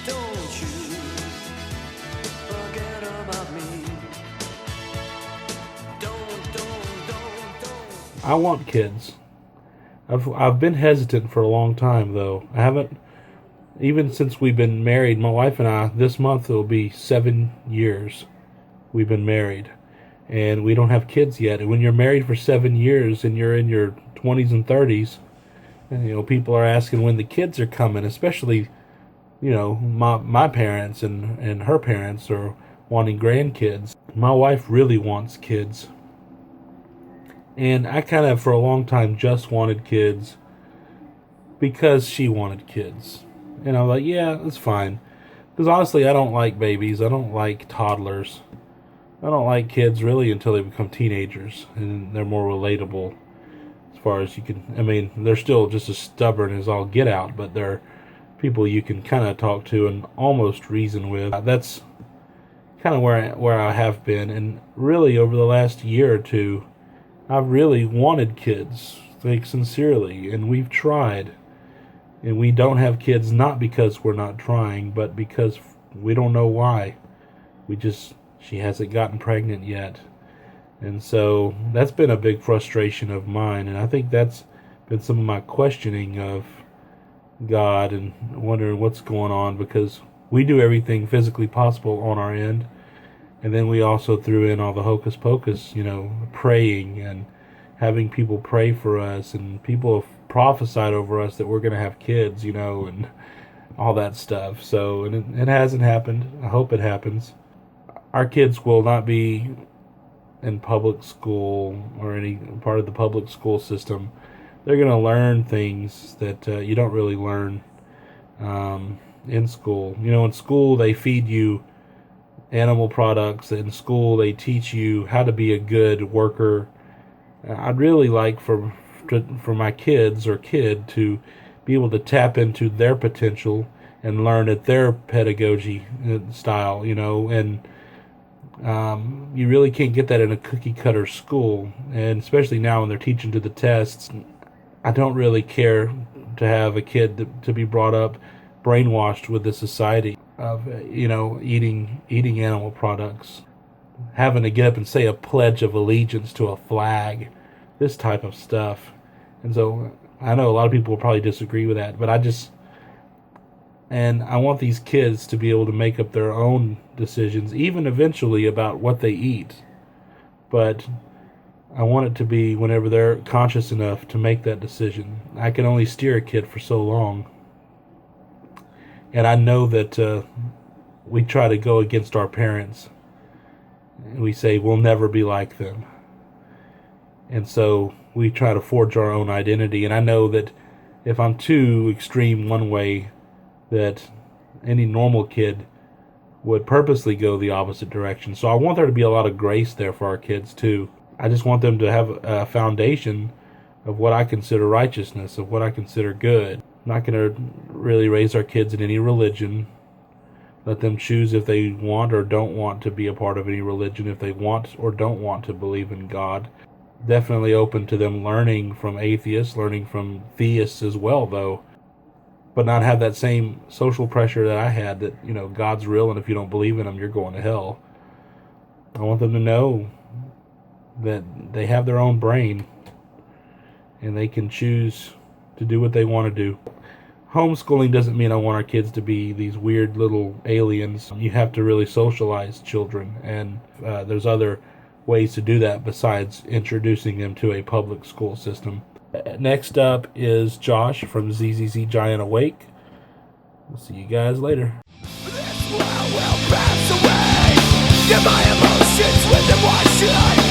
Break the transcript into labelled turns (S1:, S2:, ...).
S1: Don't you forget about me. Don't.
S2: I want kids. I've been hesitant for a long time, though. I haven't, even since we've been married, my wife and I, this month it'll be 7 years we've been married. And we don't have kids yet. And when you're married for 7 years and you're in your 20s and 30s, and, people are asking when the kids are coming, especially, my parents and her parents are wanting grandkids. My wife really wants kids. And I kind of, for a long time, just wanted kids because she wanted kids. And I was like, yeah, that's fine. Because honestly, I don't like babies. I don't like toddlers. I don't like kids really until they become teenagers. And they're more relatable as far as you can. They're still just as stubborn as all get out. But they're people you can kind of talk to and almost reason with. That's kind of where I have been. And really, over the last year or two, I've really wanted kids, like sincerely, and we've tried. And we don't have kids not because we're not trying, but because we don't know why. She hasn't gotten pregnant yet. And so that's been a big frustration of mine, and I think that's been some of my questioning of God and wondering what's going on, because we do everything physically possible on our end. And then we also threw in all the hocus pocus, praying and having people pray for us, and people have prophesied over us that we're going to have kids, and all that stuff. So, and it hasn't happened. I hope it happens. Our kids will not be in public school or any part of the public school system. They're going to learn things that you don't really learn in school. In school they feed you animal products. In school they teach you how to be a good worker. I'd really like for my kids or kid to be able to tap into their potential and learn at their pedagogy style, and you really can't get that in a cookie cutter school. And especially now when they're teaching to the tests, I don't really care to have a kid to be brought up brainwashed with the society of eating animal products, having to get up and say a pledge of allegiance to a flag, this type of stuff. And so I know a lot of people will probably disagree with that, but I want these kids to be able to make up their own decisions, even eventually about what they eat. But I want it to be whenever they're conscious enough to make that decision. I can only steer a kid for so long. And I know that we try to go against our parents. We say we'll never be like them. And so we try to forge our own identity. And I know that if I'm too extreme one way, that any normal kid would purposely go the opposite direction. So I want there to be a lot of grace there for our kids too. I just want them to have a foundation of what I consider righteousness, of what I consider good. I'm not going to really raise our kids in any religion. Let them choose if they want or don't want to be a part of any religion, if they want or don't want to believe in God. Definitely open to them learning from atheists, learning from theists as well, though. But not have that same social pressure that I had, that, God's real, and if you don't believe in him, you're going to hell. I want them to know that they have their own brain, and they can choose to do what they want to do. Homeschooling doesn't mean I want our kids to be these weird little aliens. You have to really socialize children, and there's other ways to do that besides introducing them to a public school system. Next up is Josh from ZZZ Giant Awake. We'll see you guys later.
S1: This world will pass away. Give my emotions with them, why should I